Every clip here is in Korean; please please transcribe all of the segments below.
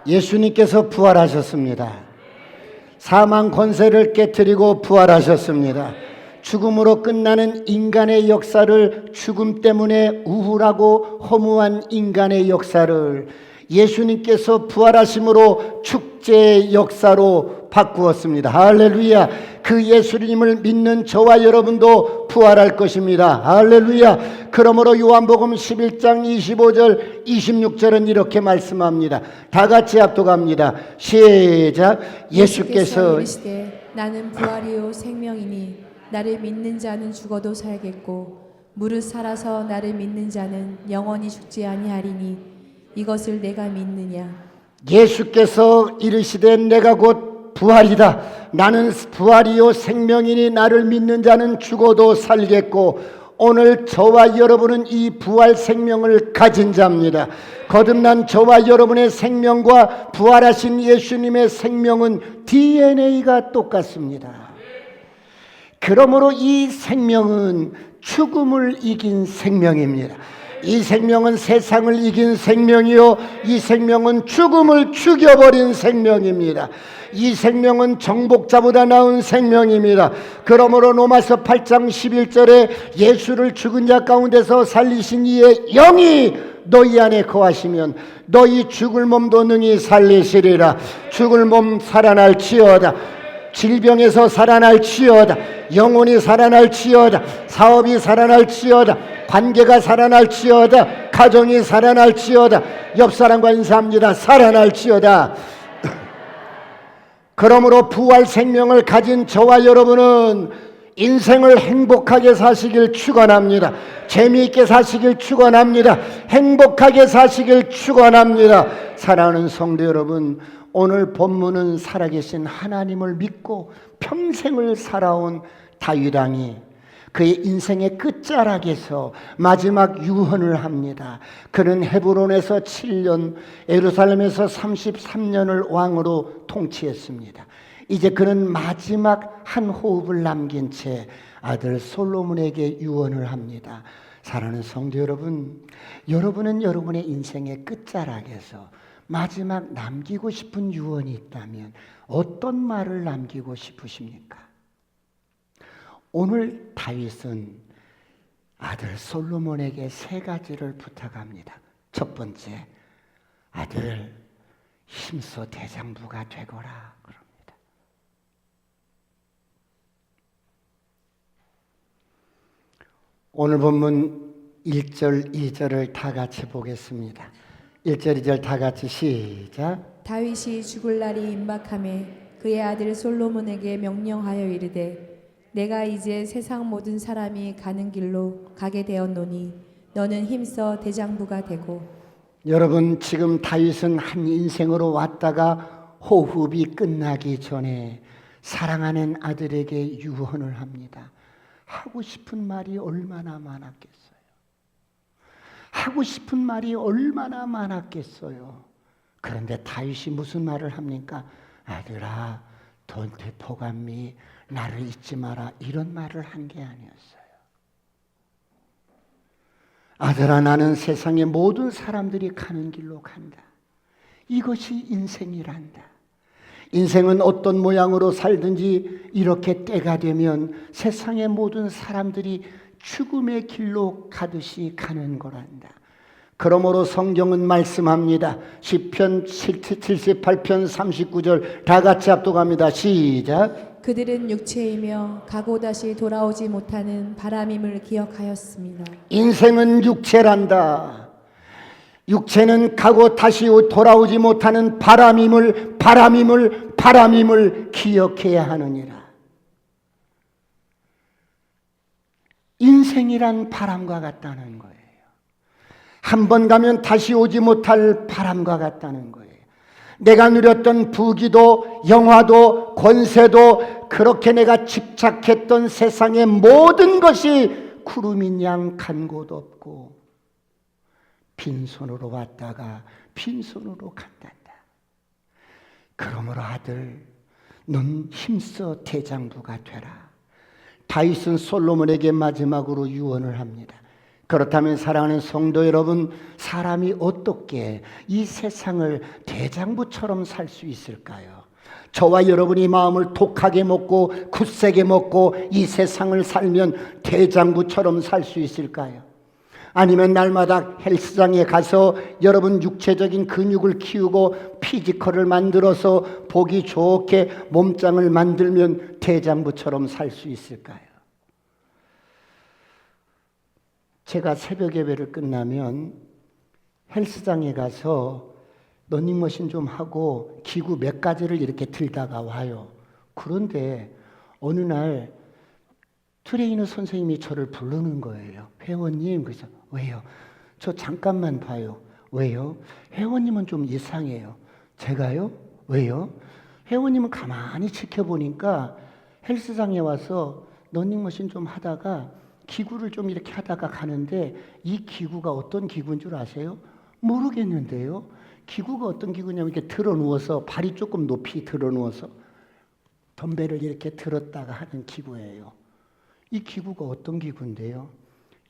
예수님께서 부활하셨습니다. 사망 권세를 깨뜨리고 부활하셨습니다. 죽음으로 끝나는 인간의 역사를, 죽음 때문에 우울하고 허무한 인간의 역사를 예수님께서 부활하심으로 축제의 역사로 바꾸었습니다. 할렐루야. 그 예수님을 믿는 저와 여러분도 부활할 것입니다. 할렐루야. 그러므로 요한복음 11장 25절 26절은 이렇게 말씀합니다. 다 같이 합독합니다. 시작. 예수께서 이르시되 나는 부활이요 생명이니 나를 믿는 자는 죽어도 살겠고 무릇 살아서 나를 믿는 자는 영원히 죽지 아니하리니 이것을 내가 믿느냐. 예수께서 이르시되 내가 곧 부활이다. 나는 부활이요 생명이니 나를 믿는 자는 죽어도 살겠고, 오늘 저와 여러분은 이 부활 생명을 가진 자입니다. 거듭난 저와 여러분의 생명과 부활하신 예수님의 생명은 DNA가 똑같습니다. 그러므로 이 생명은 죽음을 이긴 생명입니다. 이 생명은 세상을 이긴 생명이요, 이 생명은 죽음을 죽여버린 생명입니다. 이 생명은 정복자보다 나은 생명입니다. 그러므로 로마서 8장 11절에 예수를 죽은 자 가운데서 살리신 이의 영이 너희 안에 거하시면 너희 죽을 몸도 능히 살리시리라. 죽을 몸 살아날지어다. 질병에서 살아날지어다. 영혼이 살아날지어다. 사업이 살아날지어다. 관계가 살아날지어다. 가정이 살아날지어다. 옆 사람과 인사합니다. 살아날지어다. 그러므로 부활 생명을 가진 저와 여러분은 인생을 행복하게 사시길 축원합니다. 재미있게 사시길 축원합니다. 행복하게 사시길 축원합니다. 사랑하는 성도 여러분, 오늘 본문은 살아계신 하나님을 믿고 평생을 살아온 다윗 왕이 그의 인생의 끝자락에서 마지막 유언을 합니다. 그는 헤브론에서 7년, 예루살렘에서 33년을 왕으로 통치했습니다. 이제 그는 마지막 한 호흡을 남긴 채 아들 솔로몬에게 유언을 합니다. 사랑하는 성도 여러분, 여러분은 여러분의 인생의 끝자락에서 마지막 남기고 싶은 유언이 있다면 어떤 말을 남기고 싶으십니까? 오늘 다윗은 아들 솔로몬에게 3가지를 부탁합니다. 첫 번째, 아들 힘써 대장부가 되거라 그럽니다. 오늘 본문 1절 2절을 다 같이 보겠습니다. 1절 2절 다 같이 시작. 다윗이 죽을 날이 임박하매 그의 아들 솔로몬에게 명령하여 이르되 내가 이제 세상 모든 사람이 가는 길로 가게 되었노니 너는 힘써 대장부가 되고. 여러분, 지금 다윗은 한 인생으로 왔다가 호흡이 끝나기 전에 사랑하는 아들에게 유언을 합니다. 하고 싶은 말이 얼마나 많았겠어요. 하고 싶은 말이 얼마나 많았겠어요. 그런데 다윗이 무슨 말을 합니까? 아들아, 돈테 포감미 나를 잊지 마라, 이런 말을 한 게 아니었어요. 아들아, 나는 세상의 모든 사람들이 가는 길로 간다. 이것이 인생이란다. 인생은 어떤 모양으로 살든지 이렇게 때가 되면 세상의 모든 사람들이 죽음의 길로 가듯이 가는 거란다. 그러므로 성경은 말씀합니다. 시편 78편 39절 다 같이 합독합니다. 시작. 그들은 육체이며 가고 다시 돌아오지 못하는 바람임을 기억하였습니다. 인생은 육체란다. 육체는 가고 다시 돌아오지 못하는 바람임을 기억해야 하느니라. 인생이란 바람과 같다는 거예요. 한 번 가면 다시 오지 못할 바람과 같다는 거예요. 내가 누렸던 부귀도 영화도 권세도 그렇게 내가 집착했던 세상의 모든 것이 구름인 양 간 곳 없고 빈손으로 왔다가 빈손으로 간단다. 그러므로 아들, 넌 힘써 대장부가 되라. 다윗은 솔로몬에게 마지막으로 유언을 합니다. 그렇다면 사랑하는 성도 여러분, 사람이 어떻게 이 세상을 대장부처럼 살 수 있을까요? 저와 여러분이 마음을 독하게 먹고 굳세게 먹고 이 세상을 살면 대장부처럼 살 수 있을까요? 아니면 날마다 헬스장에 가서 여러분 육체적인 근육을 키우고 피지컬을 만들어서 보기 좋게 몸짱을 만들면 대장부처럼 살 수 있을까요? 제가 새벽 예배를 끝나면 헬스장에 가서 러닝머신 좀 하고 기구 몇 가지를 이렇게 들다가 와요. 그런데 어느 날 트레이너 선생님이 저를 부르는 거예요. 회원님, 그래서 왜요? 저 잠깐만 봐요. 왜요? 회원님은 좀 이상해요. 제가요? 왜요? 회원님은 가만히 지켜보니까 헬스장에 와서 러닝머신 좀 하다가 기구를 좀 이렇게 하다가 가는데 이 기구가 어떤 기구인 줄 아세요? 모르겠는데요. 기구가 어떤 기구냐면 이렇게 들어 누워서 발이 조금 높이 들어 누워서 덤벨을 이렇게 들었다가 하는 기구예요. 이 기구가 어떤 기구인데요?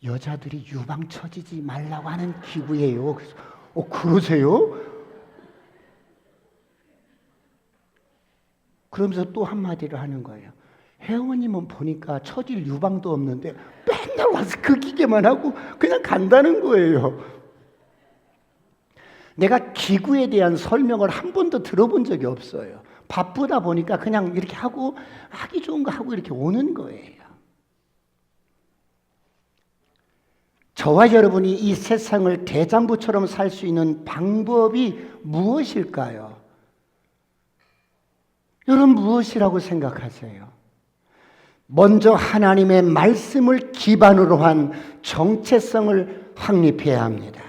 여자들이 유방 처지지 말라고 하는 기구예요. 그래서 그러세요? 그러면서 또 한마디를 하는 거예요. 회원님은 보니까 처질 유방도 없는데 맨날 와서 그 기계만 하고 그냥 간다는 거예요. 내가 기구에 대한 설명을 한 번도 들어본 적이 없어요. 바쁘다 보니까 그냥 이렇게 하고 하기 좋은 거 하고 이렇게 오는 거예요. 저와 여러분이 이 세상을 대장부처럼 살 수 있는 방법이 무엇일까요? 여러분 무엇이라고 생각하세요? 먼저 하나님의 말씀을 기반으로 한 정체성을 확립해야 합니다.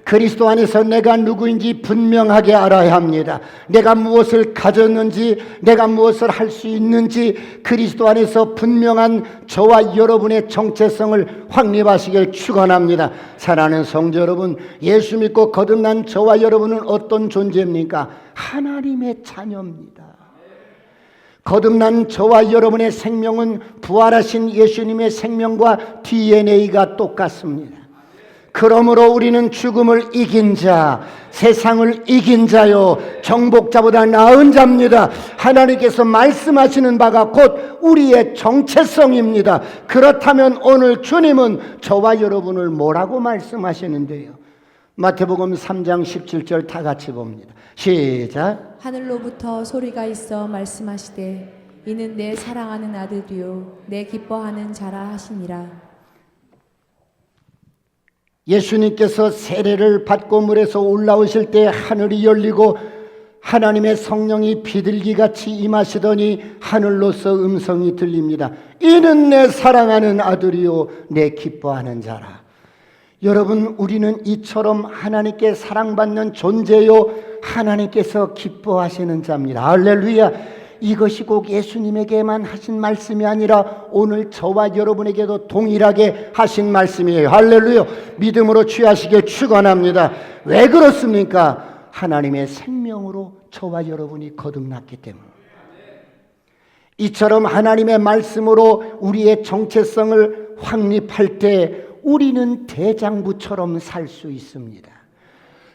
그리스도 안에서 내가 누구인지 분명하게 알아야 합니다. 내가 무엇을 가졌는지, 내가 무엇을 할 수 있는지 그리스도 안에서 분명한 저와 여러분의 정체성을 확립하시길 축원합니다. 사랑하는 성도 여러분, 예수 믿고 거듭난 저와 여러분은 어떤 존재입니까? 하나님의 자녀입니다. 거듭난 저와 여러분의 생명은 부활하신 예수님의 생명과 DNA가 똑같습니다. 그러므로 우리는 죽음을 이긴 자, 세상을 이긴 자요, 정복자보다 나은 자입니다. 하나님께서 말씀하시는 바가 곧 우리의 정체성입니다. 그렇다면 오늘 주님은 저와 여러분을 뭐라고 말씀하시는데요? 마태복음 3장 17절 다 같이 봅니다. 시작. 하늘로부터 소리가 있어 말씀하시되 이는 내 사랑하는 아들이요 내 기뻐하는 자라 하시니라. 예수님께서 세례를 받고 물에서 올라오실 때 하늘이 열리고 하나님의 성령이 비둘기같이 임하시더니 하늘로서 음성이 들립니다. 이는 내 사랑하는 아들이요 내 기뻐하는 자라. 여러분, 우리는 이처럼 하나님께 사랑받는 존재요 하나님께서 기뻐하시는 자입니다. 할렐루야. 이것이 꼭 예수님에게만 하신 말씀이 아니라 오늘 저와 여러분에게도 동일하게 하신 말씀이에요. 할렐루야. 믿음으로 취하시길 축원합니다. 왜 그렇습니까? 하나님의 생명으로 저와 여러분이 거듭났기 때문에. 이처럼 하나님의 말씀으로 우리의 정체성을 확립할 때 우리는 대장부처럼 살 수 있습니다.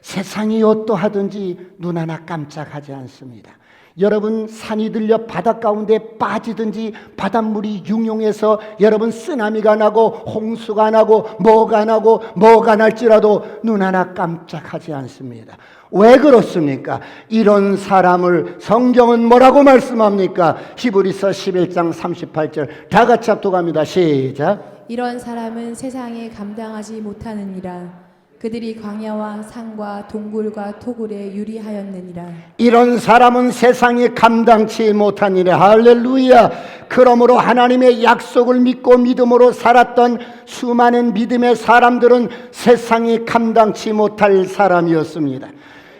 세상이 어떠하든지 눈 하나 깜짝하지 않습니다. 여러분, 산이 들려 바다 가운데 빠지든지 바닷물이 융용해서 여러분 쓰나미가 나고 홍수가 나고 뭐가 나고 뭐가 날지라도 눈 하나 깜짝하지 않습니다. 왜 그렇습니까? 이런 사람을 성경은 뭐라고 말씀합니까? 히브리서 11장 38절 다 같이 합독합니다. 시작. 이런 사람은 세상에 감당하지 못하느니라. 그들이 광야와 산과 동굴과 토굴에 유리하였느니라. 이런 사람은 세상이 감당치 못하니라. 할렐루야. 그러므로 하나님의 약속을 믿고 믿음으로 살았던 수많은 믿음의 사람들은 세상이 감당치 못할 사람이었습니다.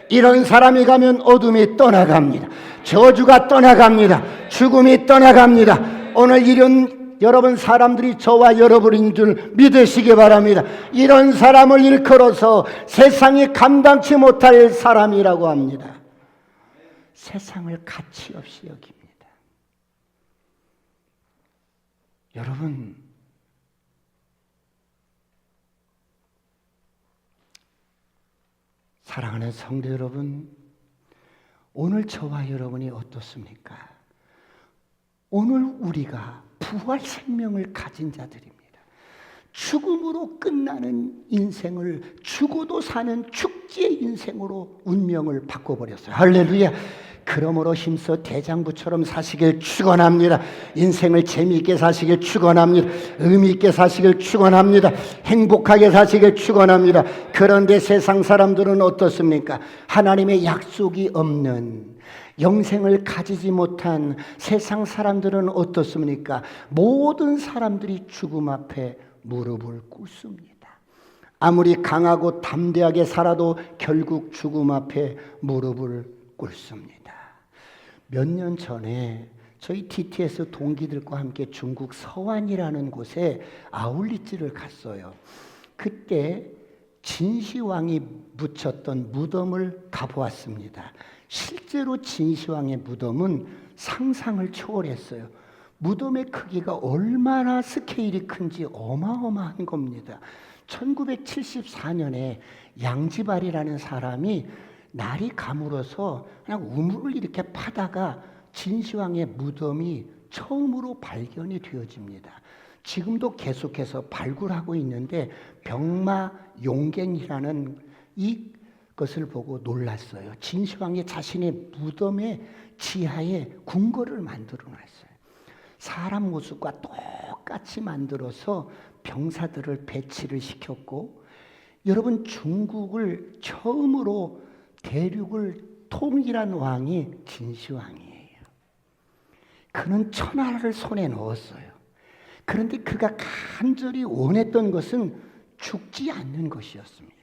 이런 사람이 가면 어둠이 떠나갑니다. 저주가 떠나갑니다. 죽음이 떠나갑니다. 오늘 이런 여러분 사람들이 저와 여러분인 줄 믿으시기 바랍니다. 이런 사람을 일컬어서 세상이 감당치 못할 사람이라고 합니다. 세상을 가치 없이 여깁니다. 여러분, 사랑하는 성도 여러분, 오늘 저와 여러분이 어떻습니까? 오늘 우리가 부활 생명을 가진 자들입니다. 죽음으로 끝나는 인생을 죽어도 사는 축제의 인생으로 운명을 바꿔버렸어요. 할렐루야. 그러므로 힘써 대장부처럼 사시길 축원합니다. 인생을 재미있게 사시길 축원합니다. 의미있게 사시길 축원합니다. 행복하게 사시길 축원합니다. 그런데 세상 사람들은 어떻습니까? 하나님의 약속이 없는 영생을 가지지 못한 세상 사람들은 어떻습니까? 모든 사람들이 죽음 앞에 무릎을 꿇습니다. 아무리 강하고 담대하게 살아도 결국 죽음 앞에 무릎을 꿇습니다. 몇 년 전에 저희 TTS 동기들과 함께 중국 서안이라는 곳에 아울리지를 갔어요. 그때 진시황이 묻혔던 무덤을 가보았습니다. 실제로 진시황의 무덤은 상상을 초월했어요. 무덤의 크기가 얼마나 스케일이 큰지 어마어마한 겁니다. 1974년에 양지발이라는 사람이 날이 가물어서 그냥 우물을 이렇게 파다가 진시황의 무덤이 처음으로 발견이 되어집니다. 지금도 계속해서 발굴하고 있는데 병마용갱이라는 이것을 보고 놀랐어요. 진시황이 자신의 무덤의 지하에 궁궐을 만들어 놨어요. 사람 모습과 똑같이 만들어서 병사들을 배치를 시켰고, 여러분, 중국을 처음으로 대륙을 통일한 왕이 진시황이에요. 그는 천하를 손에 넣었어요. 그런데 그가 간절히 원했던 것은 죽지 않는 것이었습니다.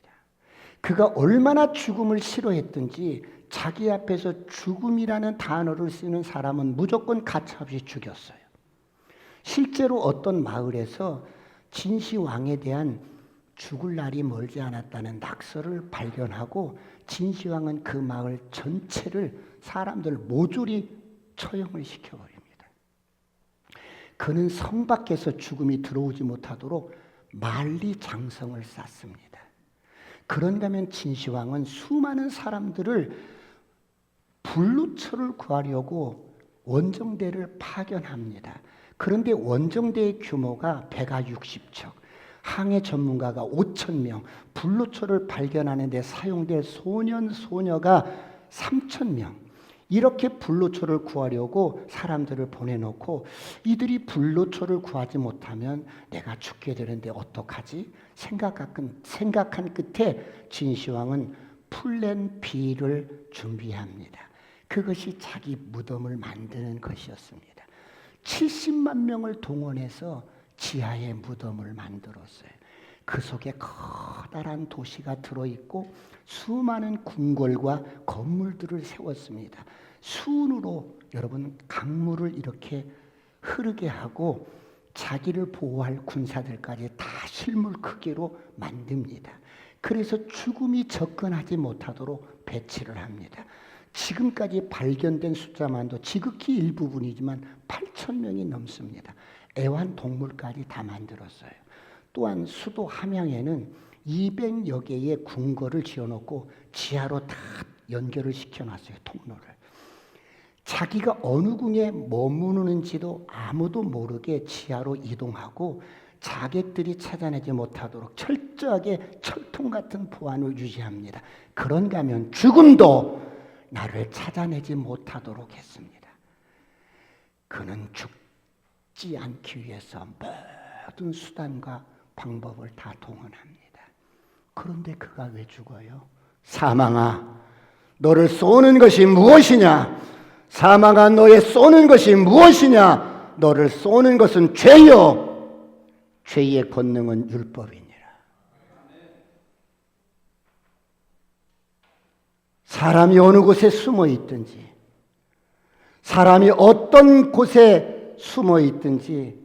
그가 얼마나 죽음을 싫어했든지 자기 앞에서 죽음이라는 단어를 쓰는 사람은 무조건 가차없이 죽였어요. 실제로 어떤 마을에서 진시황에 대한 죽을 날이 멀지 않았다는 낙서를 발견하고 진시황은 그 마을 전체를 사람들 모조리 처형을 시켜버립니다. 그는 성 밖에서 죽음이 들어오지 못하도록 만리장성을 쌓습니다. 그런가 하면 진시황은 수많은 사람들을 불로초를 구하려고 원정대를 파견합니다. 그런데 원정대의 규모가 배가 60척, 항해 전문가가 5,000명, 불로초를 발견하는 데 사용될 소년, 소녀가 3,000명. 이렇게 불로초를 구하려고 사람들을 보내놓고 이들이 불로초를 구하지 못하면 내가 죽게 되는데 어떡하지? 생각한 끝에 진시황은 풀낸 비를 준비합니다. 그것이 자기 무덤을 만드는 것이었습니다. 70만 명을 동원해서 지하에 무덤을 만들었어요. 그 속에 커다란 도시가 들어있고 수많은 궁궐과 건물들을 세웠습니다. 순으로 여러분 강물을 이렇게 흐르게 하고 자기를 보호할 군사들까지 다 실물 크기로 만듭니다. 그래서 죽음이 접근하지 못하도록 배치를 합니다. 지금까지 발견된 숫자만도 지극히 일부분이지만 8,000명이 넘습니다. 애완동물까지 다 만들었어요. 또한 수도 함양에는 200여 개의 궁궐을 지어놓고 지하로 다 연결을 시켜놨어요. 통로를. 자기가 어느 궁에 머무르는지도 아무도 모르게 지하로 이동하고 자객들이 찾아내지 못하도록 철저하게 철통 같은 보안을 유지합니다. 그런가 하면 죽음도 나를 찾아내지 못하도록 했습니다. 그는 죽지 않기 위해서 모든 수단과 방법을 다 동원합니다. 그런데 그가 왜 죽어요? 사망아, 너를 쏘는 것이 무엇이냐? 사망아, 너의 쏘는 것이 무엇이냐? 너를 쏘는 것은 죄요. 죄의 권능은 율법이니라. 사람이 어느 곳에 숨어 있든지, 사람이 어떤 곳에 숨어 있든지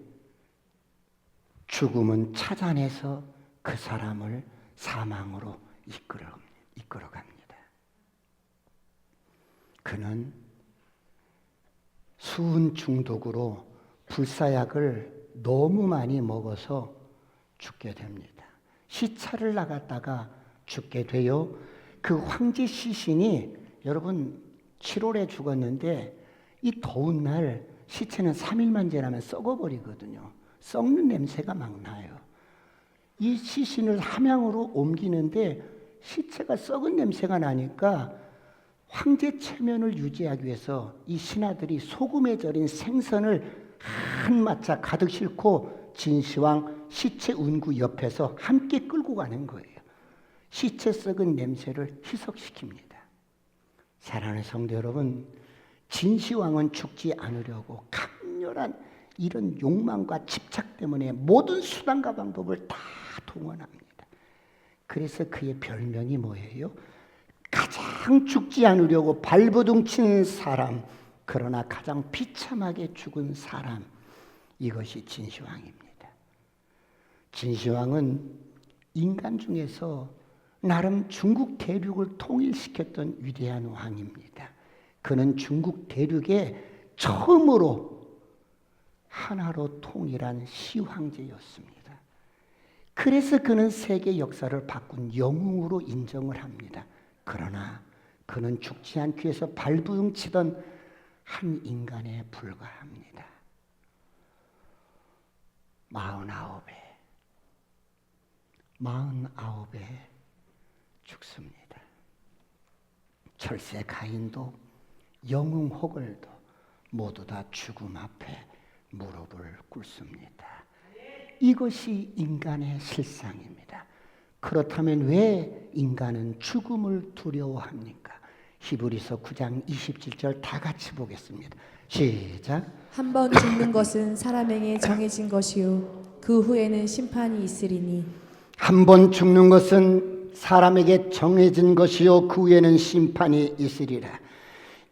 죽음은 찾아내서 그 사람을 사망으로 이끌어갑니다. 그는 수은 중독으로 불사약을 너무 많이 먹어서 죽게 됩니다. 시차를 나갔다가 죽게 돼요. 그 황제 시신이 여러분 7월에 죽었는데 이 더운 날 시체는 3일만 지나면 썩어버리거든요. 썩는 냄새가 막 나요. 이 시신을 함양으로 옮기는데 시체가 썩은 냄새가 나니까 황제 체면을 유지하기 위해서 이 신하들이 소금에 절인 생선을 한 마차 가득 싣고 진시황 시체 운구 옆에서 함께 끌고 가는 거예요. 시체 썩은 냄새를 희석시킵니다. 사랑하는 성도 여러분, 진시황은 죽지 않으려고 강렬한 이런 욕망과 집착 때문에 모든 수단과 방법을 다 동원합니다. 그래서 그의 별명이 뭐예요? 가장 죽지 않으려고 발버둥 친 사람, 그러나 가장 비참하게 죽은 사람, 이것이 진시황입니다. 진시황은 인간 중에서 나름 중국 대륙을 통일시켰던 위대한 왕입니다. 그는 중국 대륙에 처음으로 하나로 통일한 시황제였습니다. 그래서 그는 세계 역사를 바꾼 영웅으로 인정을 합니다. 그러나 그는 죽지 않기 위해서 발버둥 치던 한 인간에 불과합니다. 49에 죽습니다. 철새 가인도 영웅 호걸도 모두 다 죽음 앞에 무릎을 꿇습니다. 이것이 인간의 실상입니다. 그렇다면 왜 인간은 죽음을 두려워합니까? 히브리서 9장 27절 다 같이 보겠습니다. 시작. 한 번 죽는 것은 사람에게 정해진 것이요 그 후에는 심판이 있으리니. 한 번 죽는 것은 사람에게 정해진 것이요 그 후에는 심판이 있으리라.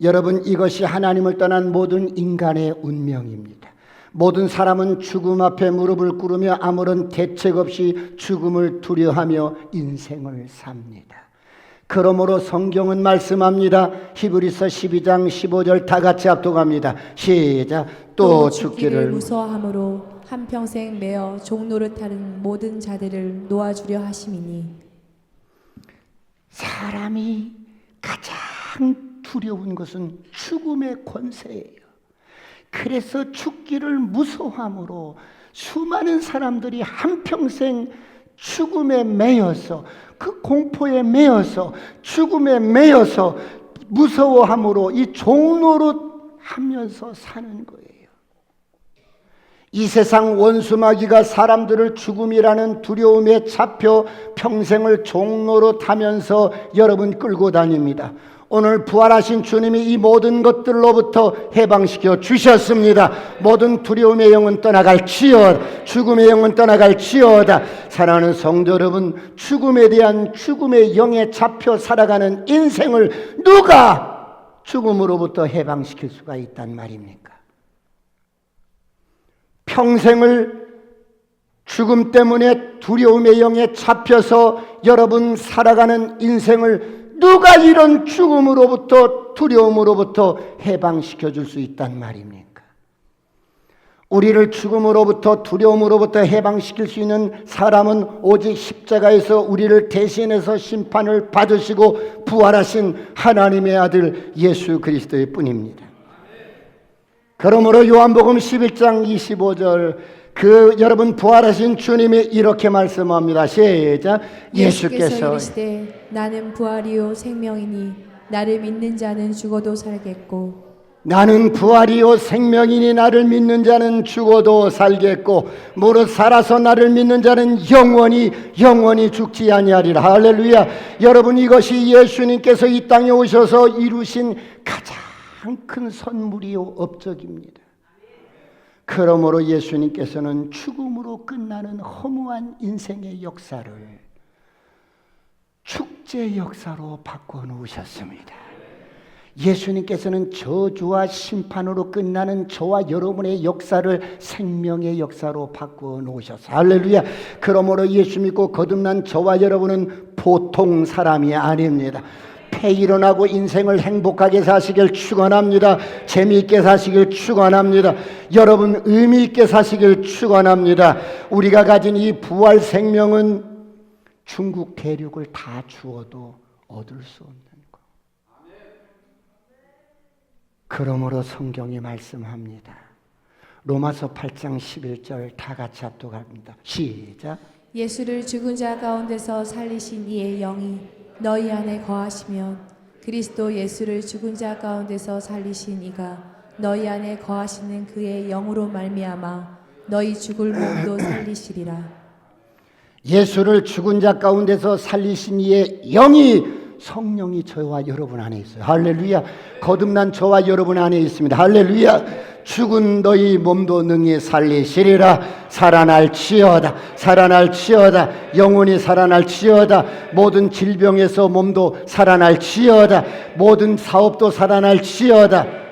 여러분, 이것이 하나님을 떠난 모든 인간의 운명입니다. 모든 사람은 죽음 앞에 무릎을 꿇으며 아무런 대책 없이 죽음을 두려워하며 인생을 삽니다. 그러므로 성경은 말씀합니다. 히브리서 12장 15절 다 같이 합독합니다. 시작. 또 죽기를 무서워함으로 한평생 매어 종노릇하는 모든 자들을 놓아주려 하심이니. 사람이 가장 두려운 것은 죽음의 권세예요. 그래서 죽기를 무서워함으로 수많은 사람들이 한평생 죽음에 매여서, 그 공포에 매여서, 죽음에 매여서 무서워함으로 이 종노릇 하면서 사는 거예요. 이 세상 원수마귀가 사람들을 죽음이라는 두려움에 잡혀 평생을 종노릇하면서 여러분 끌고 다닙니다. 오늘 부활하신 주님이 이 모든 것들로부터 해방시켜 주셨습니다. 모든 두려움의 영은 떠나갈지어다. 죽음의 영은 떠나갈지어다. 사랑하는 성도 여러분, 죽음에 대한 죽음의 영에 잡혀 살아가는 인생을 누가 죽음으로부터 해방시킬 수가 있단 말입니까? 평생을 죽음 때문에 두려움의 영에 잡혀서 여러분 살아가는 인생을 누가 이런 죽음으로부터, 두려움으로부터 해방시켜 줄 수 있단 말입니까? 우리를 죽음으로부터, 두려움으로부터 해방시킬 수 있는 사람은 오직 십자가에서 우리를 대신해서 심판을 받으시고 부활하신 하나님의 아들 예수 그리스도의 뿐입니다. 그러므로 요한복음 11장 25절 여러분 부활하신 주님이 이렇게 말씀합니다. 시작. 예수께서 이르시되 나는 부활이요 생명이니 나를 믿는 자는 죽어도 살겠고. 나는 부활이요 생명이니 나를 믿는 자는 죽어도 살겠고 무릇 살아서 나를 믿는 자는 영원히 죽지 아니하리라. 할렐루야. 여러분, 이것이 예수님께서 이 땅에 오셔서 이루신 가장 큰 선물이요 업적입니다. 그러므로 예수님께서는 죽음으로 끝나는 허무한 인생의 역사를 축제 역사로 바꿔놓으셨습니다. 예수님께서는 저주와 심판으로 끝나는 저와 여러분의 역사를 생명의 역사로 바꿔놓으셨어요. 할렐루야. 그러므로 예수 믿고 거듭난 저와 여러분은 보통 사람이 아닙니다. 일어나고 인생을 행복하게 사시길 축원합니다. 재미있게 사시길 축원합니다. 여러분 의미있게 사시길 축원합니다. 우리가 가진 이 부활 생명은 중국 대륙을 다 주어도 얻을 수 없는 것. 그러므로 성경이 말씀합니다. 로마서 8장 11절 다 같이 합독합니다. 시작. 예수를 죽은 자 가운데서 살리신 이의 영이 너희 안에 거하시면 그리스도 예수를 죽은 자 가운데서 살리신 이가 너희 안에 거하시는 그의 영으로 말미암아 너희 죽을 몸도 살리시리라. 예수를 죽은 자 가운데서 살리신 이의 영이 성령이 저와 여러분 안에 있어요. 할렐루야. 거듭난 저와 여러분 안에 있습니다. 할렐루야. 죽은 너희 몸도 능히 살리시리라. 살아날지어다. 살아날지어다. 영혼이 살아날지어다. 모든 질병에서 몸도 살아날지어다. 모든 사업도 살아날지어다.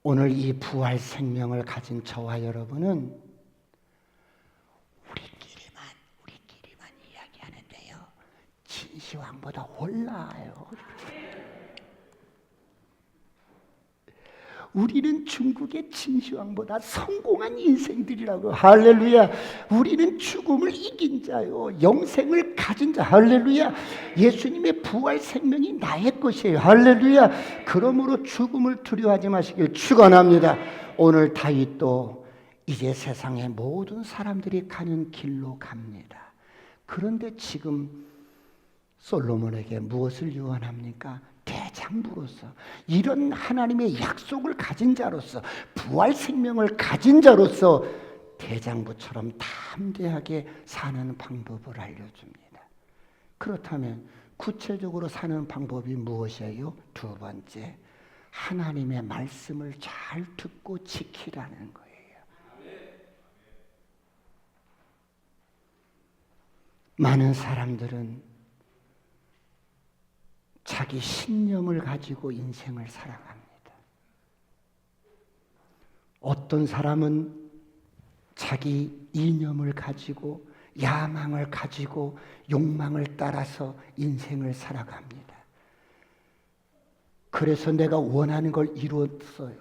오늘 이 부활 생명을 가진 저와 여러분은 우리끼리만 이야기하는데요. 진시황보다 올라요. 우리는 중국의 진시황보다 성공한 인생들이라고. 할렐루야. 우리는 죽음을 이긴 자요, 영생을 가진 자. 할렐루야. 예수님의 부활 생명이 나의 것이에요. 할렐루야. 그러므로 죽음을 두려워하지 마시길 축원합니다. 오늘 다윗도 이제 세상의 모든 사람들이 가는 길로 갑니다. 그런데 지금 솔로몬에게 무엇을 유언합니까? 대장부로서, 이런 하나님의 약속을 가진 자로서, 부활 생명을 가진 자로서 대장부처럼 담대하게 사는 방법을 알려줍니다. 그렇다면 구체적으로 사는 방법이 무엇이에요? 두 번째, 하나님의 말씀을 잘 듣고 지키라는 거예요. 많은 사람들은 자기 신념을 가지고 인생을 살아갑니다. 어떤 사람은 자기 이념을 가지고, 야망을 가지고, 욕망을 따라서 인생을 살아갑니다. 그래서 내가 원하는 걸 이루었어요.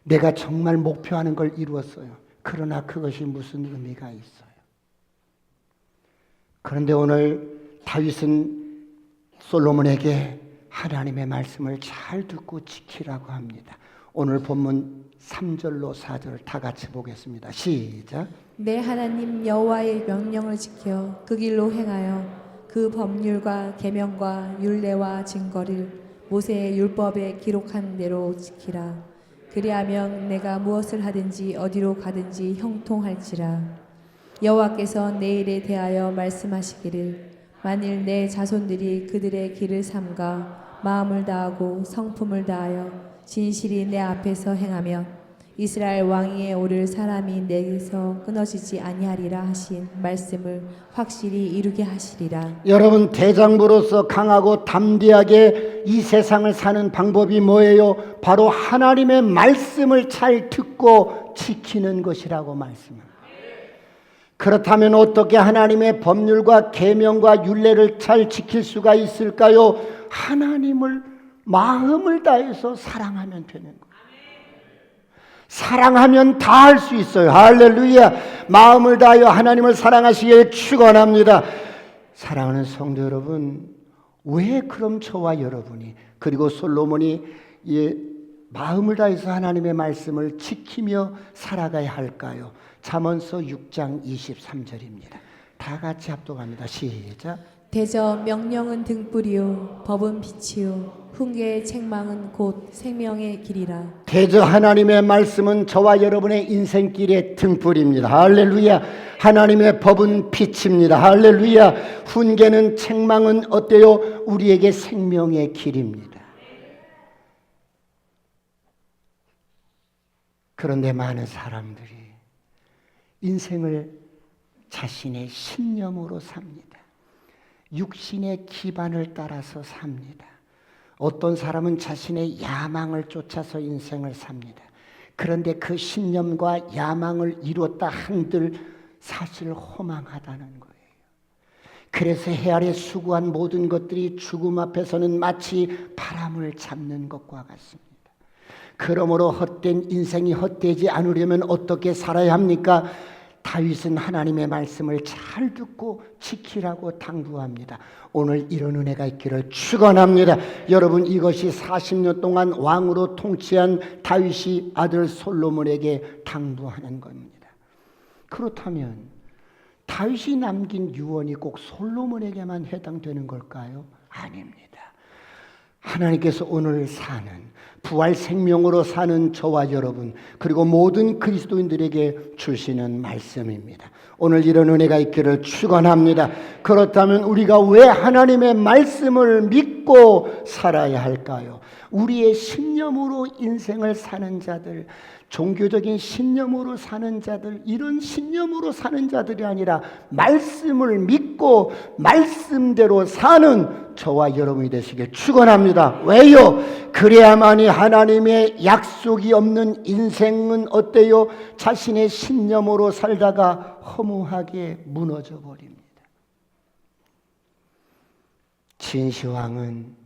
내가 정말 목표하는 걸 이루었어요. 그러나 그것이 무슨 의미가 있어요? 그런데 오늘 다윗은 솔로몬에게 하나님의 말씀을 잘 듣고 지키라고 합니다. 오늘 본문 3절로 4절 다 같이 보겠습니다. 시작. 내 하나님 여호와의 명령을 지켜 그 길로 행하여 그 법률과 계명과 율례와 증거를 모세의 율법에 기록한 대로 지키라. 그리하면 내가 무엇을 하든지 어디로 가든지 형통할지라. 여호와께서 내 일에 대하여 말씀하시기를 만일 내 자손들이 그들의 길을 삼가 마음을 다하고 성품을 다하여 진실이 내 앞에서 행하면 이스라엘 왕위에 오를 사람이 내게서 끊어지지 아니하리라 하신 말씀을 확실히 이루게 하시리라. 여러분, 대장부로서 강하고 담대하게 이 세상을 사는 방법이 뭐예요? 바로 하나님의 말씀을 잘 듣고 지키는 것이라고 말씀합니다. 그렇다면 어떻게 하나님의 법률과 계명과 율례를 잘 지킬 수가 있을까요? 하나님을 마음을 다해서 사랑하면 되는 거예요. 사랑하면 다 할 수 있어요. 할렐루야. 마음을 다하여 하나님을 사랑하시길 축원합니다. 사랑하는 성도 여러분, 왜 그럼 저와 여러분이, 그리고 솔로몬이 마음을 다해서 하나님의 말씀을 지키며 살아가야 할까요? 잠언서 6장 23절입니다. 다 같이 합독합니다. 시작. 대저 명령은 등불이요 법은 빛이요 훈계의 책망은 곧 생명의 길이라. 대저 하나님의 말씀은 저와 여러분의 인생길의 등불입니다. 할렐루야. 하나님의 법은 빛입니다. 할렐루야. 훈계는, 책망은 어때요? 우리에게 생명의 길입니다. 그런데 많은 사람들이 인생을 자신의 신념으로 삽니다. 육신의 기반을 따라서 삽니다. 어떤 사람은 자신의 야망을 쫓아서 인생을 삽니다. 그런데 그 신념과 야망을 이루었다 한들 사실 허망하다는 거예요. 그래서 해 아래 수고한 모든 것들이 죽음 앞에서는 마치 바람을 잡는 것과 같습니다. 그러므로 헛된 인생이 헛되지 않으려면 어떻게 살아야 합니까? 다윗은 하나님의 말씀을 잘 듣고 지키라고 당부합니다. 오늘 이런 은혜가 있기를 축원합니다. 여러분, 이것이 40년 동안 왕으로 통치한 다윗이 아들 솔로몬에게 당부하는 겁니다. 그렇다면 다윗이 남긴 유언이 꼭 솔로몬에게만 해당되는 걸까요? 아닙니다. 하나님께서 오늘 사는 부활 생명으로 사는 저와 여러분, 그리고 모든 그리스도인들에게 주시는 말씀입니다. 오늘 이런 은혜가 있기를 축원합니다. 그렇다면 우리가 왜 하나님의 말씀을 믿고 살아야 할까요? 우리의 신념으로 인생을 사는 자들, 종교적인 신념으로 사는 자들, 이런 신념으로 사는 자들이 아니라 말씀을 믿고 말씀대로 사는 저와 여러분이 되시길 축원합니다. 왜요? 그래야만이 하나님의 약속이 없는 인생은 어때요? 자신의 신념으로 살다가 허무하게 무너져 버립니다. 진시황은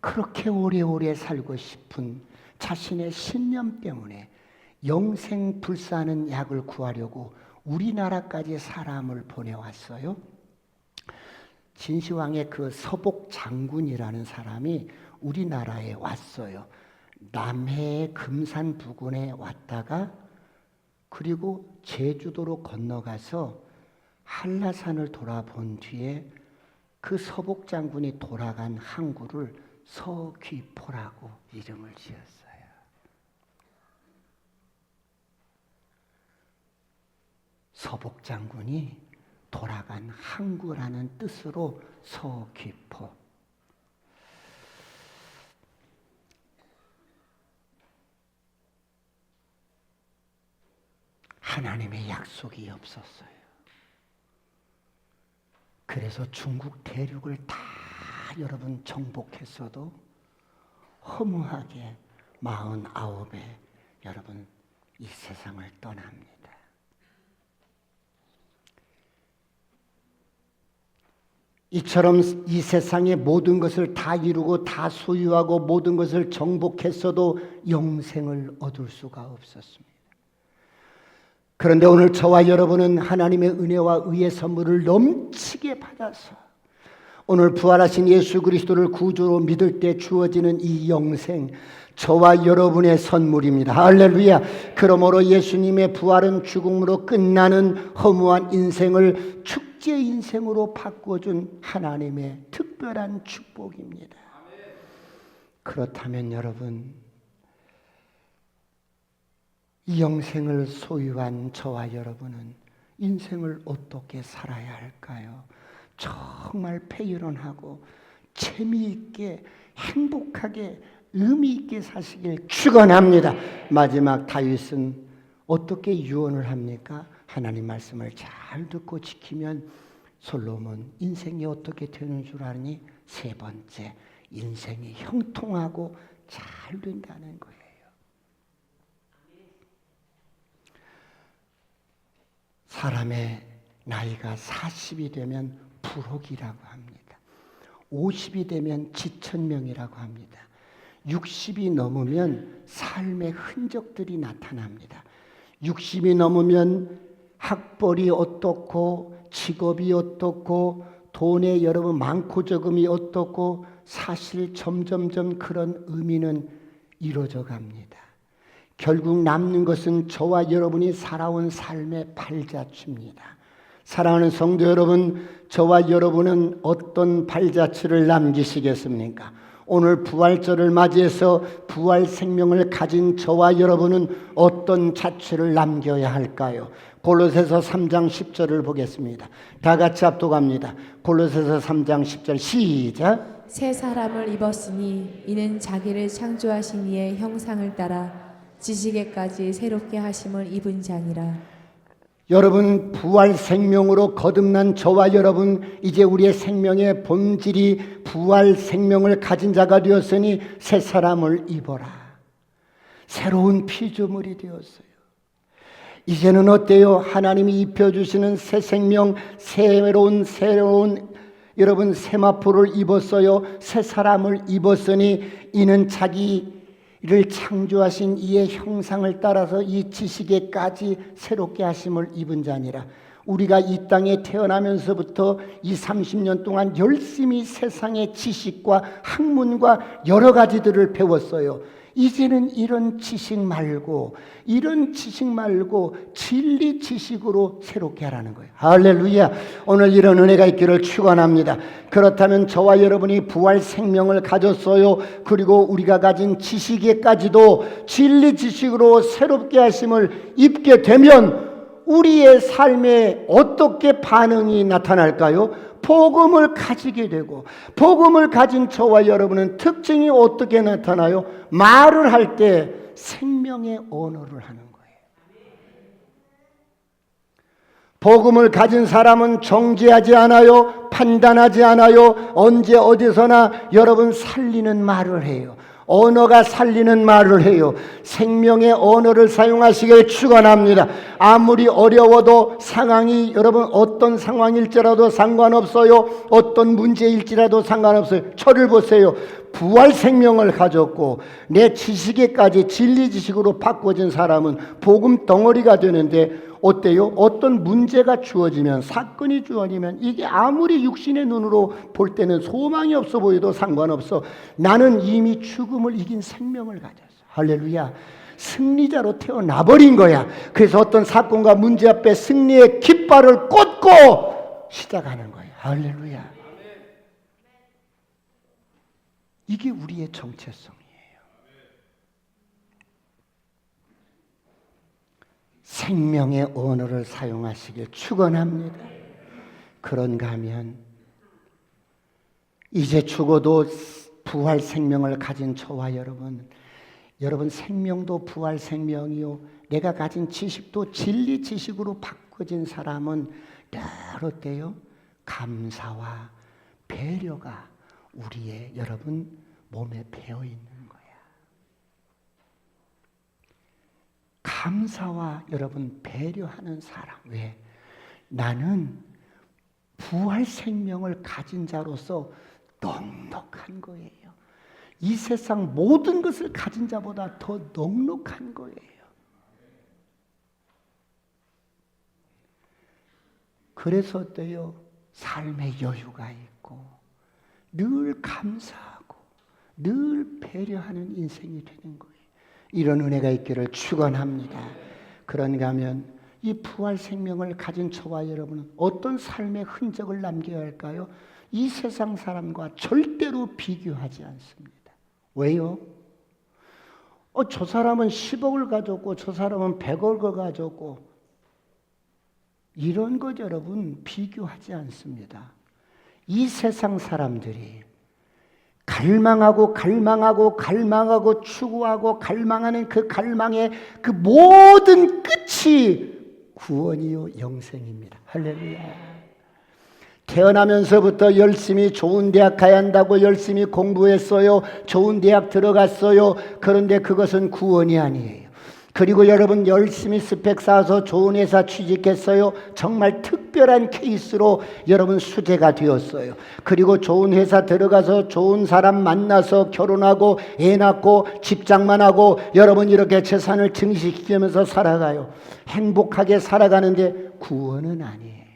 그렇게 오래오래 살고 싶은 자신의 신념 때문에 영생불사하는 약을 구하려고 우리나라까지 사람을 보내왔어요. 진시황의 그 서복 장군이라는 사람이 우리나라에 왔어요. 남해의 금산 부근에 왔다가 그리고 제주도로 건너가서 한라산을 돌아본 뒤에 그 서복 장군이 돌아간 항구를 서귀포라고 이름을 지었어요. 서복 장군이 돌아간 항구라는 뜻으로 서귀포. 하나님의 약속이 없었어요. 그래서 중국 대륙을 다 여러분 정복했어도 허무하게 49에 여러분 이 세상을 떠납니다. 이처럼 이 세상의 모든 것을 다 이루고 다 소유하고 모든 것을 정복했어도 영생을 얻을 수가 없었습니다. 그런데 오늘 저와 여러분은 하나님의 은혜와 의의 선물을 넘치게 받아서 오늘 부활하신 예수 그리스도를 구주로 믿을 때 주어지는 이 영생, 저와 여러분의 선물입니다. 할렐루야. 그러므로 예수님의 부활은 죽음으로 끝나는 허무한 인생을 축제 인생으로 바꿔준 하나님의 특별한 축복입니다. 그렇다면 여러분, 이 영생을 소유한 저와 여러분은 인생을 어떻게 살아야 할까요? 정말 패유론하고 재미있게 행복하게 의미 있게 사시길 축원합니다. 마지막 다윗은 어떻게 유언을 합니까? 하나님 말씀을 잘 듣고 지키면 솔로몬 인생이 어떻게 되는 줄 아니? 세 번째, 인생이 형통하고 잘 된다는 거예요. 사람의 나이가 40이 되면 불혹이라고 합니다. 50이 되면 지천명이라고 합니다. 60이 넘으면 삶의 흔적들이 나타납니다. 60이 넘으면 학벌이 어떻고 직업이 어떻고 돈에 여러분 많고 적음이 어떻고 사실 점점점 그런 의미는 이루어져 갑니다. 결국 남는 것은 저와 여러분이 살아온 삶의 발자취입니다. 사랑하는 성도 여러분, 저와 여러분은 어떤 발자취를 남기시겠습니까? 오늘 부활절을 맞이해서 부활 생명을 가진 저와 여러분은 어떤 자취를 남겨야 할까요? 골로새서 3장 10절을 보겠습니다. 다 같이 합독합니다. 골로새서 3장 10절 시작. 새 사람을 입었으니 이는 자기를 창조하신 이의 형상을 따라 지식에까지 새롭게 하심을 입은 자니라. 여러분, 부활 생명으로 거듭난 저와 여러분, 이제 우리의 생명의 본질이 부활 생명을 가진 자가 되었으니 새 사람을 입어라. 새로운 피조물이 되었어요. 이제는 어때요? 하나님이 입혀주시는 새 생명, 새로운 여러분 세마포를 입었어요. 새 사람을 입었으니 이는 자기를 창조하신 이의 형상을 따라서 이 지식에까지 새롭게 하심을 입은 자니라. 우리가 이 땅에 태어나면서부터 이 30년 동안 열심히 세상의 지식과 학문과 여러 가지들을 배웠어요. 이제는 이런 지식 말고 진리 지식으로 새롭게 하라는 거예요. 할렐루야. 오늘 이런 은혜가 있기를 축원합니다. 그렇다면 저와 여러분이 부활 생명을 가졌어요. 그리고 우리가 가진 지식에까지도 진리 지식으로 새롭게 하심을 입게 되면 우리의 삶에 어떻게 반응이 나타날까요? 복음을 가지게 되고, 복음을 가진 저와 여러분은 특징이 어떻게 나타나요? 말을 할 때 생명의 언어를 하는 거예요. 복음을 가진 사람은 정죄하지 않아요. 판단하지 않아요. 언제 어디서나 여러분 살리는 말을 해요. 언어가 살리는 말을 해요. 생명의 언어를 사용하시길 축원합니다. 아무리 어려워도 상황이 여러분 어떤 상황일지라도 상관없어요. 어떤 문제일지라도 상관없어요. 저를 보세요. 부활 생명을 가졌고 내 지식에까지 진리 지식으로 바꿔진 사람은 복음 덩어리가 되는데 어때요? 어떤 문제가 주어지면, 사건이 주어지면 이게 아무리 육신의 눈으로 볼 때는 소망이 없어 보여도 상관없어. 나는 이미 죽음을 이긴 생명을 가졌어. 할렐루야. 승리자로 태어나버린 거야. 그래서 어떤 사건과 문제 앞에 승리의 깃발을 꽂고 시작하는 거야. 할렐루야. 이게 우리의 정체성이에요. 생명의 언어를 사용하시길 축원합니다. 그런가 하면 이제 죽어도 부활 생명을 가진 저와 여러분 생명도 부활 생명이요, 내가 가진 지식도 진리 지식으로 바꿔진 사람은 늘 어때요? 감사와 배려가 우리의 여러분 몸에 배어 있는 거야. 감사와 여러분 배려하는 사람. 왜? 나는 부활 생명을 가진 자로서 넉넉한 거예요. 이 세상 모든 것을 가진 자보다 더 넉넉한 거예요. 그래서 어때요? 삶의 여유가 있고 늘 감사하고 늘 배려하는 인생이 되는 거예요. 이런 은혜가 있기를 축원합니다. 그런가 하면 이 부활 생명을 가진 저와 여러분은 어떤 삶의 흔적을 남겨야 할까요? 이 세상 사람과 절대로 비교하지 않습니다. 왜요? 저 사람은 10억을 가졌고 저 사람은 100억을 가졌고 이런 것 여러분 비교하지 않습니다. 이 세상 사람들이 갈망하고 추구하고 갈망하는 그 갈망의 그 모든 끝이 구원이요 영생입니다. 할렐루야. 태어나면서부터 열심히 좋은 대학 가야 한다고 열심히 공부했어요. 좋은 대학 들어갔어요. 그런데 그것은 구원이 아니에요. 그리고 여러분 열심히 스펙 쌓아서 좋은 회사 취직했어요. 정말 특별한 케이스로 여러분 수재가 되었어요. 그리고 좋은 회사 들어가서 좋은 사람 만나서 결혼하고 애 낳고 집장만 하고 여러분 이렇게 재산을 증식시키면서 살아가요. 행복하게 살아가는데 구원은 아니에요.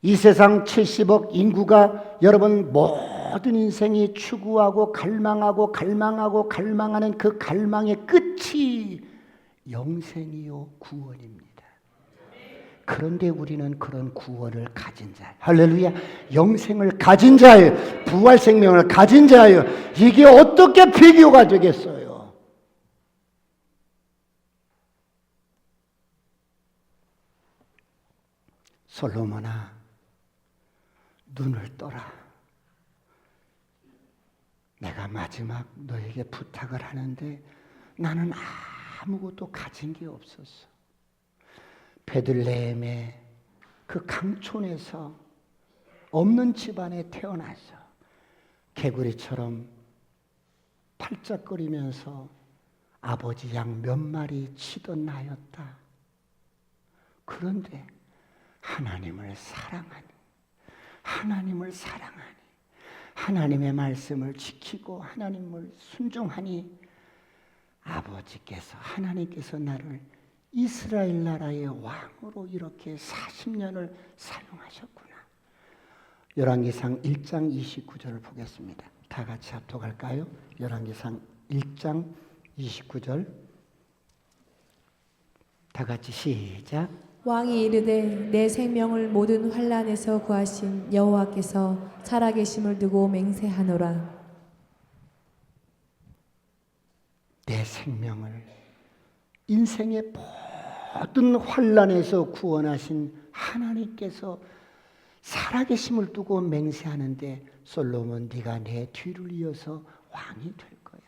이 세상 70억 인구가 여러분 모든 인생이 추구하고 갈망하는 그 갈망의 끝이 영생이요 구원입니다. 그런데 우리는 그런 구원을 가진 자, 할렐루야, 영생을 가진 자예요. 부활 생명을 가진 자예요. 이게 어떻게 비교가 되겠어요? 솔로몬아, 눈을 떠라. 내가 마지막 너에게 부탁을 하는데 나는 아무것도 가진 게 없었어. 베들레헴의 그 강촌에서 없는 집안에 태어나서 개구리처럼 팔짝거리면서 아버지 양 몇 마리 치던 나였다. 그런데 하나님을 사랑하니 하나님의 말씀을 지키고 하나님을 순종하니 아버지께서 하나님께서 나를 이스라엘 나라의 왕으로 이렇게 40년을 사용하셨구나. 열왕기상 1장 29절을 보겠습니다. 다 같이 합독할까요? 열왕기상 1장 29절 다 같이 시작. 왕이 이르되 내 생명을 모든 환난에서 구하신 여호와께서 살아계심을 두고 맹세하노라. 내 생명을 인생의 모든 환난에서 구원하신 하나님께서 살아계심을 두고 맹세하는데 솔로몬 네가 내 뒤를 이어서 왕이 될 거야.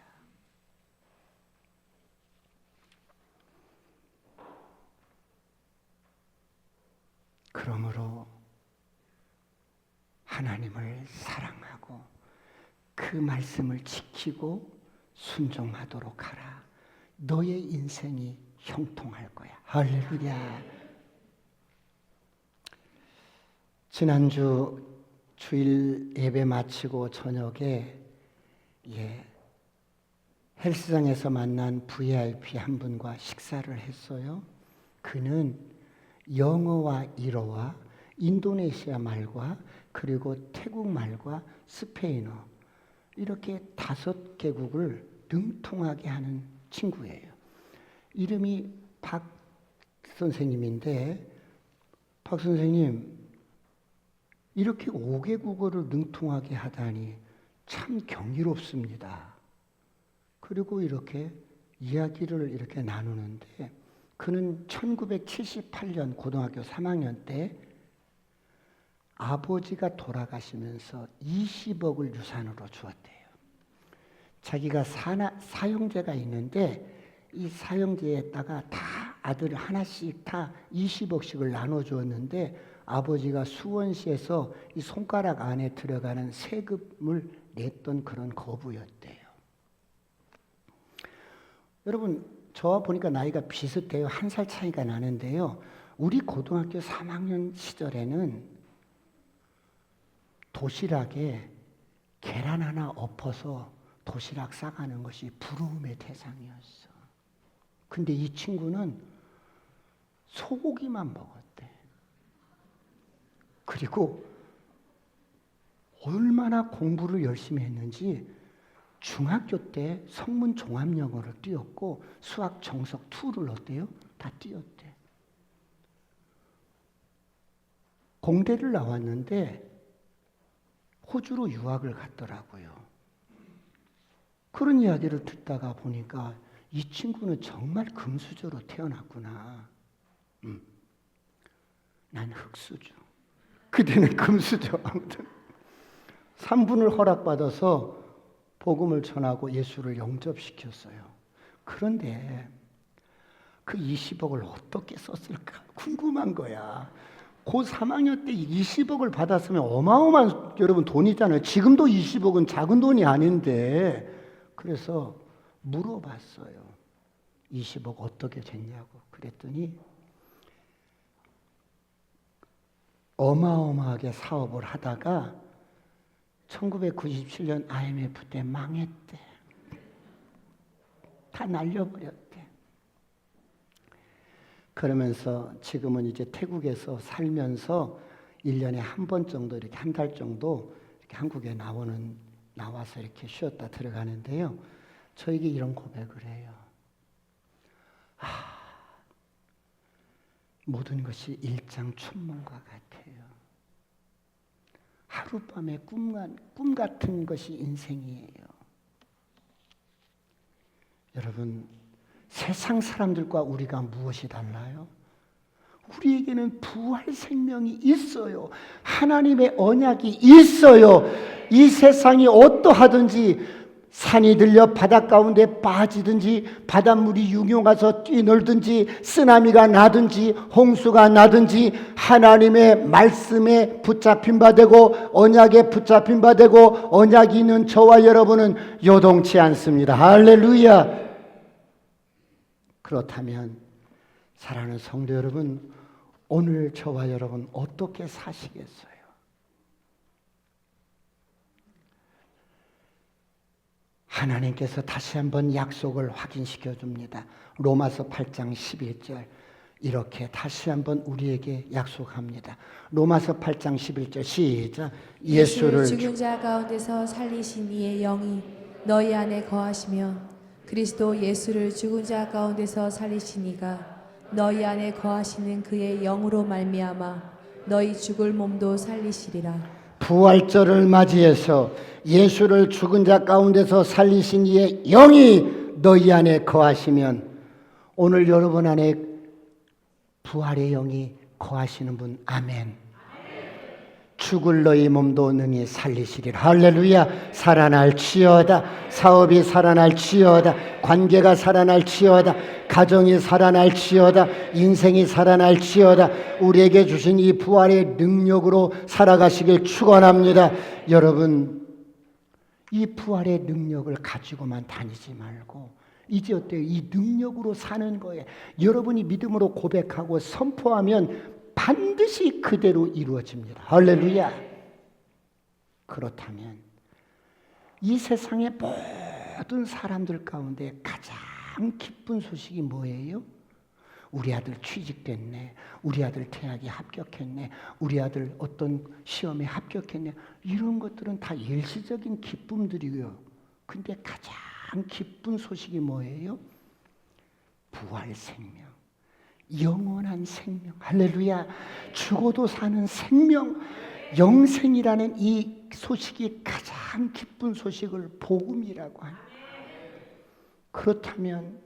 그러므로 하나님을 사랑하고 그 말씀을 지키고 순종하도록 하라. 너의 인생이 형통할 거야. 할렐루야. 지난주 주일 예배 마치고 저녁에 헬스장에서 만난 VIP 한 분과 식사를 했어요. 그는 영어와 일어와 인도네시아 말과 그리고 태국 말과 스페인어 이렇게 5개국을 능통하게 하는 친구예요. 이름이 박 선생님인데 박 선생님 이렇게 5개국어를 능통하게 하다니 참 경이롭습니다. 그리고 이렇게 이야기를 이렇게 나누는데 그는 1978년 고등학교 3학년 때 아버지가 돌아가시면서 20억을 유산으로 주었대요. 자기가 사형제가 있는데 이 사형제에다가 다 아들 하나씩 다 20억씩을 나눠주었는데 아버지가 수원시에서 이 손가락 안에 들어가는 세금을 냈던 그런 거부였대요. 여러분 저와 보니까 나이가 비슷해요. 1살 차이가 나는데요. 우리 고등학교 3학년 시절에는 도시락에 계란 하나 엎어서 도시락 싸가는 것이 부러움의 대상이었어. 근데 이 친구는 소고기만 먹었대. 그리고 얼마나 공부를 열심히 했는지 중학교 때 성문 종합영어를 띄웠고 수학 정석 2를 어때요? 다 띄웠대. 공대를 나왔는데 호주로 유학을 갔더라고요. 그런 이야기를 듣다가 보니까 이 친구는 정말 금수저로 태어났구나. 난 흙수저. 그대는 금수저. 아무튼 3분을 허락받아서 복음을 전하고 예수를 영접시켰어요. 그런데 그 20억을 어떻게 썼을까 궁금한 거야. 고 3학년 때 20억을 받았으면 어마어마한 여러분 돈이잖아요. 지금도 20억은 작은 돈이 아닌데 그래서 물어봤어요. 20억 어떻게 됐냐고. 그랬더니 어마어마하게 사업을 하다가 1997년 IMF 때 망했대. 다 날려버렸대. 그러면서 지금은 이제 태국에서 살면서 1년에 한 번 정도 이렇게 한 달 정도 이렇게 한국에 나와서 이렇게 쉬었다 들어가는데요. 저에게 이런 고백을 해요. 모든 것이 일장춘몽과 같아요. 하룻밤의 꿈 같은 것이 인생이에요. 여러분, 세상 사람들과 우리가 무엇이 달라요? 우리에게는 부활 생명이 있어요. 하나님의 언약이 있어요. 이 세상이 어떠하든지 산이 들려 바닷 가운데 빠지든지 바닷물이 유용해서 뛰놀든지 쓰나미가 나든지 홍수가 나든지 하나님의 말씀에 붙잡힌 바 되고 언약에 붙잡힌 바 되고 언약이 있는 저와 여러분은 요동치 않습니다. 할렐루야. 그렇다면 사랑하는 성도 여러분, 오늘 저와 여러분 어떻게 사시겠어요? 하나님께서 다시 한번 약속을 확인시켜 줍니다. 로마서 8장 11절 이렇게 다시 한번 우리에게 약속합니다. 로마서 8장 11절 시작. 예수를 죽은 자 가운데서 살리신 이의 영이 너희 안에 거하시며 그리스도 예수를 죽은 자 가운데서 살리신 이가 너희 안에 거하시는 그의 영으로 말미암아 너희 죽을 몸도 살리시리라. 부활절을 맞이해서 예수를 죽은 자 가운데서 살리신 이의 영이 너희 안에 거하시면 오늘 여러분 안에 부활의 영이 거하시는 분 아멘. 죽을 너희 몸도 능히 살리시리라. 할렐루야. 살아날지어다. 사업이 살아날지어다. 관계가 살아날지어다. 가정이 살아날지어다. 인생이 살아날지어다. 우리에게 주신 이 부활의 능력으로 살아가시길 축원합니다. 여러분, 이 부활의 능력을 가지고만 다니지 말고 이제 어때요? 이 능력으로 사는 거예요. 여러분이 믿음으로 고백하고 선포하면 반드시 그대로 이루어집니다. 할렐루야. 그렇다면 이 세상의 모든 사람들 가운데 가장 기쁜 소식이 뭐예요? 우리 아들 취직됐네. 우리 아들 대학에 합격했네. 우리 아들 어떤 시험에 합격했네. 이런 것들은 다 일시적인 기쁨들이고요. 근데 가장 기쁜 소식이 뭐예요? 부활 생명. 영원한 생명. 할렐루야. 죽어도 사는 생명, 영생이라는 이 소식이 가장 기쁜 소식을 복음이라고 합니다. 그렇다면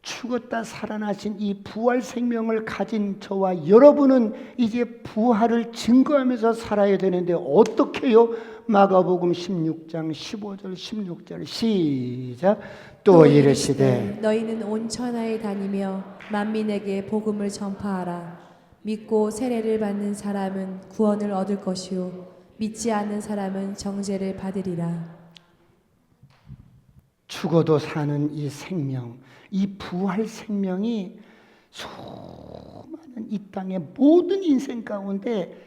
죽었다 살아나신 이 부활 생명을 가진 저와 여러분은 이제 부활을 증거하면서 살아야 되는데 어떻게 해요? 마가복음 16장 15절 16절 시작. 또 이르시되 너희는 온 천하에 다니며 만민에게 복음을 전파하라. 믿고 세례를 받는 사람은 구원을 얻을 것이요 믿지 않는 사람은 정죄를 받으리라. 죽어도 사는 이 생명, 이 부활 생명이 수많은 이 땅의 모든 인생 가운데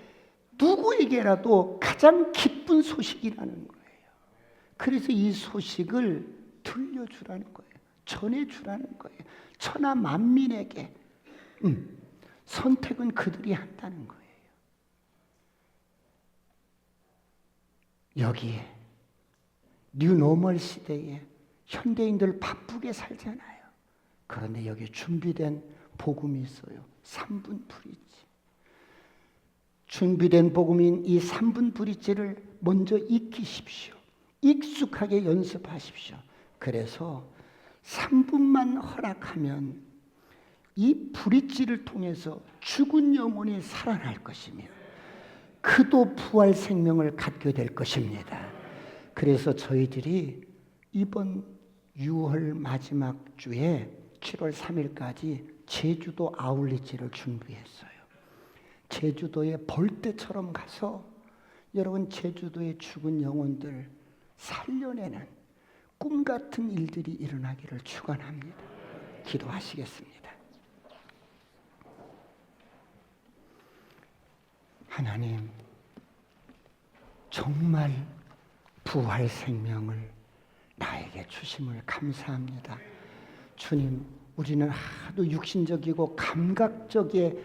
누구에게라도 가장 기쁜 소식이라는 거예요. 그래서 이 소식을 들려주라는 거예요. 전해주라는 거예요. 천하 만민에게. 선택은 그들이 한다는 거예요. 여기에 뉴노멀 시대에 현대인들 바쁘게 살잖아요. 그런데 여기 준비된 복음이 있어요. 3분 브릿지. 준비된 복음인 이 3분 브릿지를 먼저 익히십시오. 익숙하게 연습하십시오. 그래서 3분만 허락하면 이 브릿지를 통해서 죽은 영혼이 살아날 것이며 그도 부활 생명을 갖게 될 것입니다. 그래서 저희들이 이번 6월 마지막 주에 7월 3일까지 제주도 아울리지를 준비했어요. 제주도에 벌떼처럼 가서 여러분 제주도의 죽은 영혼들 살려내는 꿈 같은 일들이 일어나기를 축원합니다. 기도하시겠습니다. 하나님, 정말 부활 생명을 나에게 주심을 감사합니다. 주님, 우리는 하도 육신적이고 감각적인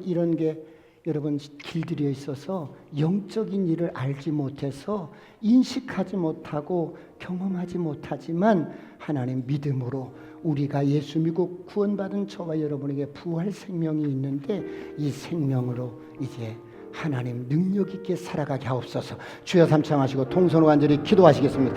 이런 게 여러분 길들여 있어서 영적인 일을 알지 못해서 인식하지 못하고 경험하지 못하지만 하나님 믿음으로 우리가 예수 믿고 구원받은 저와 여러분에게 부활 생명이 있는데 이 생명으로 이제 하나님 능력 있게 살아가게 하옵소서. 주여 삼창하시고 통성으로 간절히 기도하시겠습니다.